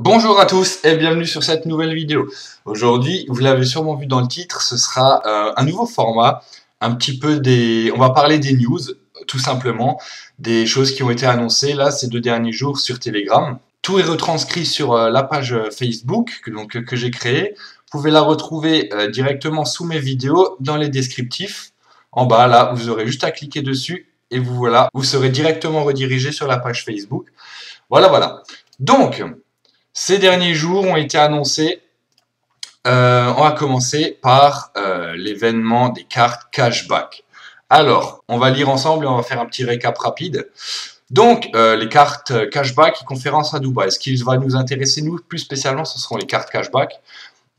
Bonjour à tous et bienvenue sur cette nouvelle vidéo. Aujourd'hui, vous l'avez sûrement vu dans le titre, ce sera un nouveau format, on va parler des news, tout simplement, des choses qui ont été annoncées là ces 2 derniers jours sur Telegram. Tout est retranscrit sur la page Facebook que j'ai créée. Vous pouvez la retrouver directement sous mes vidéos dans les descriptifs. En bas, là, vous aurez juste à cliquer dessus et vous serez directement redirigé sur la page Facebook. Voilà. Donc, ces derniers jours ont été annoncés. On va commencer par l'événement des cartes cashback. Alors, on va lire ensemble et on va faire un petit récap rapide. Donc, les cartes cashback et conférences à Dubaï. Ce qui va nous intéresser, nous, plus spécialement, ce seront les cartes cashback.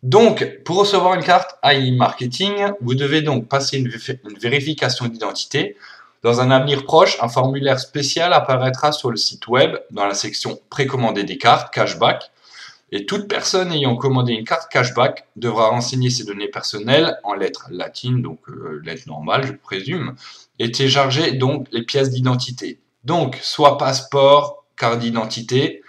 Donc, pour recevoir une carte AI Marketing, vous devez donc passer une vérification d'identité. Dans un avenir proche, un formulaire spécial apparaîtra sur le site web dans la section précommander des cartes cashback. Et toute personne ayant commandé une carte cashback devra renseigner ses données personnelles en lettres latines, donc lettres normales, je présume, et télécharger donc les pièces d'identité. Donc, soit passeport, carte d'identité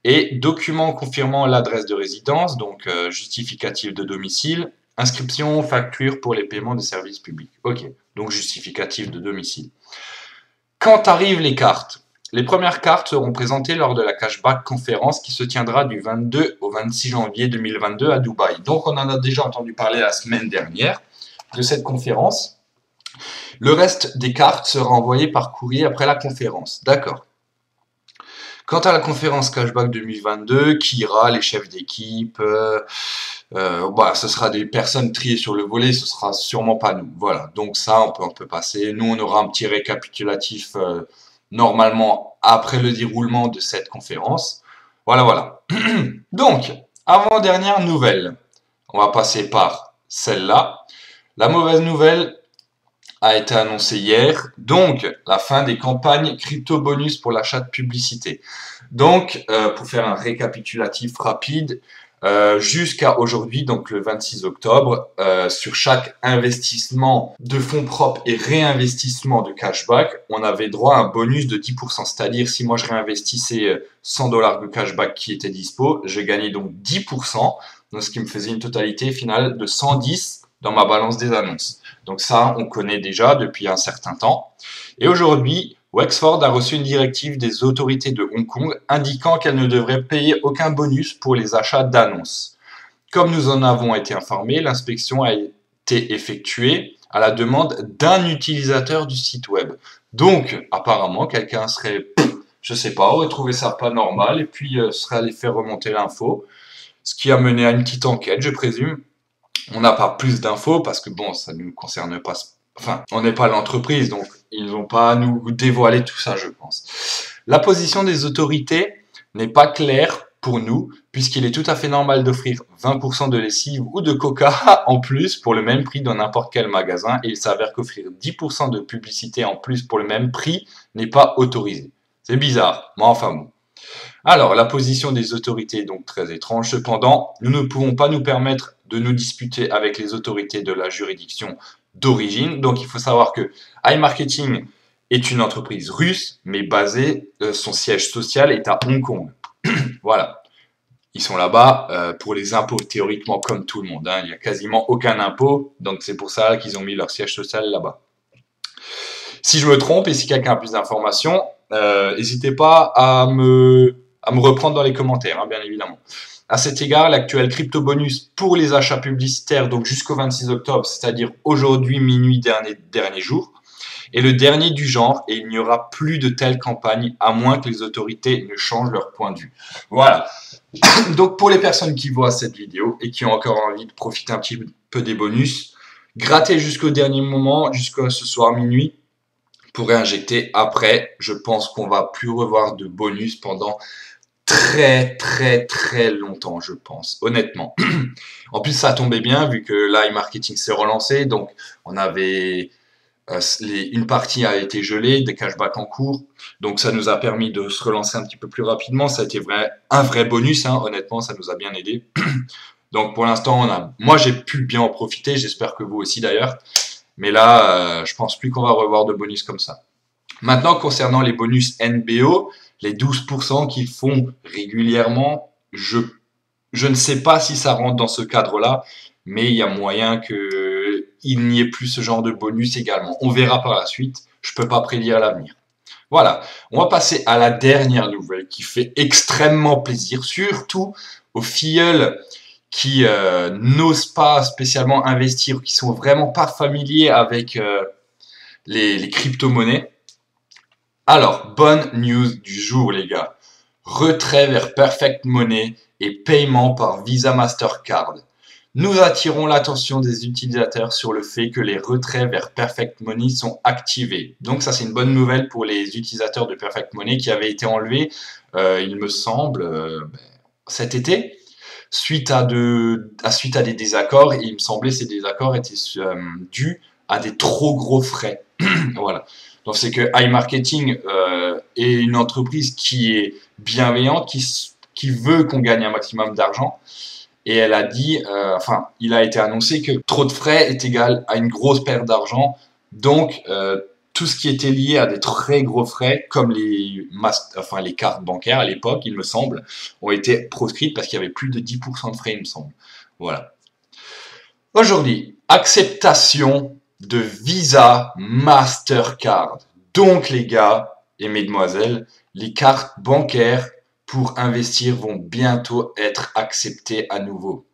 et documents confirmant l'adresse de résidence, donc justificatif de domicile, inscription, facture pour les paiements des services publics. Ok, donc justificatif de domicile. Quand arrivent les cartes? Les premières cartes seront présentées lors de la Cashback conférence qui se tiendra du 22 au 26 janvier 2022 à Dubaï. Donc on en a déjà entendu parler la semaine dernière de cette conférence. Le reste des cartes sera envoyé par courrier après la conférence. D'accord. Quant à la conférence Cashback 2022, qui ira, les chefs d'équipe, ce sera des personnes triées sur le volet, ce sera sûrement pas nous. Voilà, donc ça on peut passer. Nous on aura un petit récapitulatif normalement après le déroulement de cette conférence. Voilà. Donc, avant-dernière nouvelle, on va passer par celle-là. La mauvaise nouvelle a été annoncée hier, donc la fin des campagnes crypto-bonus pour l'achat de publicité. Donc, pour faire un récapitulatif rapide, jusqu'à aujourd'hui, donc le 26 octobre, sur chaque investissement de fonds propres et réinvestissement de cashback, on avait droit à un bonus de 10%. C'est-à-dire, si moi je réinvestissais 100 $ de cashback qui était dispo, j'ai gagné donc 10%, donc ce qui me faisait une totalité finale de 110 dans ma balance des annonces. Donc ça, on connaît déjà depuis un certain temps. Et aujourd'hui, Wexford a reçu une directive des autorités de Hong Kong indiquant qu'elle ne devrait payer aucun bonus pour les achats d'annonces. Comme nous en avons été informés, l'inspection a été effectuée à la demande d'un utilisateur du site web. Donc, apparemment, quelqu'un aurait trouvé ça pas normal et puis serait allé faire remonter l'info, ce qui a mené à une petite enquête, je présume. On n'a pas plus d'infos parce que bon, ça ne nous concerne pas. Enfin, on n'est pas l'entreprise, donc ils n'ont pas à nous dévoiler tout ça, je pense. La position des autorités n'est pas claire pour nous, puisqu'il est tout à fait normal d'offrir 20% de lessive ou de coca en plus pour le même prix dans n'importe quel magasin, et il s'avère qu'offrir 10% de publicité en plus pour le même prix n'est pas autorisé. C'est bizarre, mais enfin bon. Alors, la position des autorités est donc très étrange. Cependant, nous ne pouvons pas nous permettre de nous disputer avec les autorités de la juridiction d'origine. Donc, il faut savoir que iMarketing est une entreprise russe, mais son siège social est à Hong Kong. Voilà. Ils sont là-bas pour les impôts, théoriquement, comme tout le monde. Il n'y a quasiment aucun impôt, donc c'est pour ça qu'ils ont mis leur siège social là-bas. Si je me trompe et si quelqu'un a plus d'informations, n'hésitez pas à me reprendre dans les commentaires, bien évidemment. À cet égard, l'actuel crypto-bonus pour les achats publicitaires, donc jusqu'au 26 octobre, c'est-à-dire aujourd'hui, minuit, dernier jour, est le dernier du genre et il n'y aura plus de telles campagnes à moins que les autorités ne changent leur point de vue. Voilà. Donc pour les personnes qui voient cette vidéo et qui ont encore envie de profiter un petit peu des bonus, grattez jusqu'au dernier moment, jusqu'à ce soir minuit, pour réinjecter. Après, je pense qu'on va plus revoir de bonus pendant très longtemps, je pense, honnêtement. En plus, ça a tombé bien, vu que là, iMarketing s'est relancé, donc on avait une partie a été gelée, des cashbacks en cours, donc ça nous a permis de se relancer un petit peu plus rapidement. Ça a été un vrai bonus, honnêtement, ça nous a bien aidé. Donc pour l'instant, moi j'ai pu bien en profiter, j'espère que vous aussi d'ailleurs. Mais là, je pense plus qu'on va revoir de bonus comme ça. Maintenant, concernant les bonus NBO, les 12% qu'ils font régulièrement, je ne sais pas si ça rentre dans ce cadre-là, mais il y a moyen qu'il n'y ait plus ce genre de bonus également. On verra par la suite, je peux pas prédire l'avenir. Voilà, on va passer à la dernière nouvelle qui fait extrêmement plaisir, surtout aux filleuls qui n'osent pas spécialement investir, qui sont vraiment pas familiers avec les crypto-monnaies. Alors, bonne news du jour les gars, retrait vers Perfect Money et paiement par Visa Mastercard. Nous attirons l'attention des utilisateurs sur le fait que les retraits vers Perfect Money sont activés. Donc ça c'est une bonne nouvelle pour les utilisateurs de Perfect Money qui avaient été enlevés, il me semble, cet été, suite à des désaccords. Et il me semblait que ces désaccords étaient dus à des trop gros frais. Voilà. Donc c'est que iMarketing est une entreprise qui est bienveillante, qui veut qu'on gagne un maximum d'argent. Et elle a dit, il a été annoncé que trop de frais est égal à une grosse perte d'argent. Donc, tout ce qui était lié à des très gros frais, comme les cartes bancaires à l'époque, il me semble, ont été proscrites parce qu'il y avait plus de 10% de frais, il me semble. Voilà. Aujourd'hui, acceptation de Visa Mastercard. Donc, les gars et mesdemoiselles, les cartes bancaires pour investir vont bientôt être acceptés à nouveau.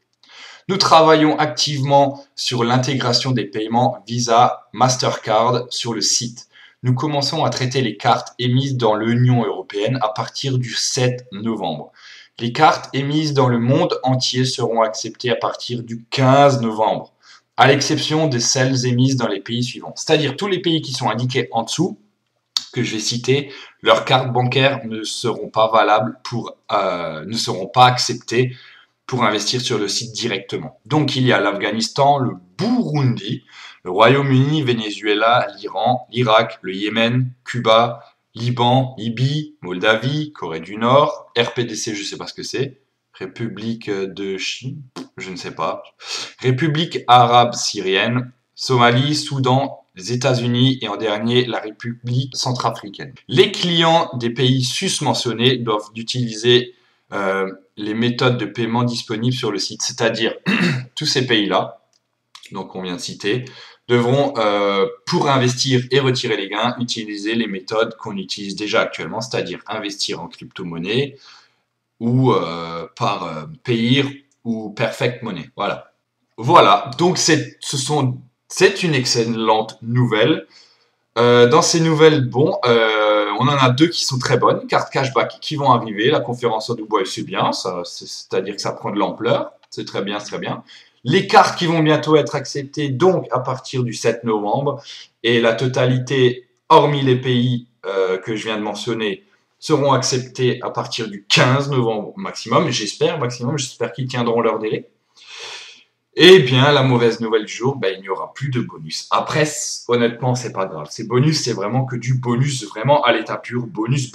Nous travaillons activement sur l'intégration des paiements Visa Mastercard sur le site. Nous commençons à traiter les cartes émises dans l'Union européenne à partir du 7 novembre. Les cartes émises dans le monde entier seront acceptées à partir du 15 novembre, à l'exception de celles émises dans les pays suivants. C'est-à-dire tous les pays qui sont indiqués en dessous, que je vais citer, leurs cartes bancaires ne seront pas valables ne seront pas acceptées pour investir sur le site directement. Donc il y a l'Afghanistan, le Burundi, le Royaume-Uni, Venezuela, l'Iran, l'Irak, le Yémen, Cuba, Liban, Libye, Moldavie, Corée du Nord, RPDC, je ne sais pas ce que c'est, République de Chine, je ne sais pas, République arabe syrienne, Somalie, Soudan, les États-Unis et en dernier la République centrafricaine. Les clients des pays susmentionnés doivent utiliser les méthodes de paiement disponibles sur le site, c'est-à-dire tous ces pays-là, donc on vient de citer, devront, pour investir et retirer les gains, utiliser les méthodes qu'on utilise déjà actuellement, c'est-à-dire investir en crypto-monnaie ou par Payeer ou Perfect Money. Voilà. Voilà, donc c'est une excellente nouvelle. Dans ces nouvelles, on en a deux qui sont très bonnes. Cartes cashback qui vont arriver. La conférence à Dubaï, c'est bien. C'est-à-dire que ça prend de l'ampleur. C'est très bien, c'est très bien. Les cartes qui vont bientôt être acceptées, donc à partir du 7 novembre. Et la totalité, hormis les pays que je viens de mentionner, seront acceptés à partir du 15 novembre maximum. J'espère qu'ils tiendront leur délai. Et bien, la mauvaise nouvelle du jour, il n'y aura plus de bonus. Après, honnêtement, c'est pas grave. Ces bonus, c'est vraiment que du bonus, vraiment à l'état pur, bonus.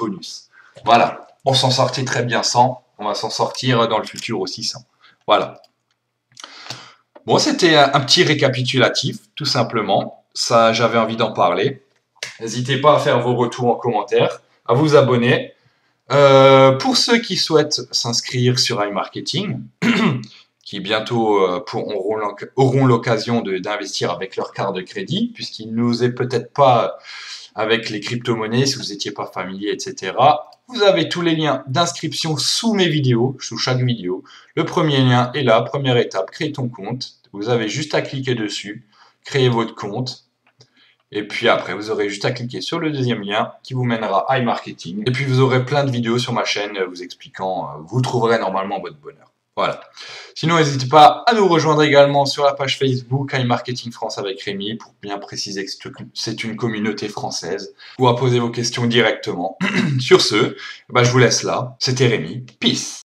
Voilà. On s'en sortait très bien sans. On va s'en sortir dans le futur aussi sans. Voilà. Bon, c'était un petit récapitulatif, tout simplement. Ça, j'avais envie d'en parler. N'hésitez pas à faire vos retours en commentaire, à vous abonner. Pour ceux qui souhaitent s'inscrire sur iMarketing, qui bientôt auront l'occasion d'investir avec leur carte de crédit, puisqu'ils n'osaient peut-être pas avec les crypto-monnaies, si vous n'étiez pas familier, etc. Vous avez tous les liens d'inscription sous mes vidéos, sous chaque vidéo. Le premier lien est là, première étape, créer ton compte. Vous avez juste à cliquer dessus, créer votre compte. Et puis après, vous aurez juste à cliquer sur le deuxième lien qui vous mènera à iMarketing. Et puis vous aurez plein de vidéos sur ma chaîne vous expliquant, vous trouverez normalement votre bonheur. Voilà. Sinon, n'hésitez pas à nous rejoindre également sur la page Facebook iMarketing France avec Rémi pour bien préciser que c'est une communauté française ou à poser vos questions directement. Sur ce, je vous laisse là. C'était Rémi. Peace.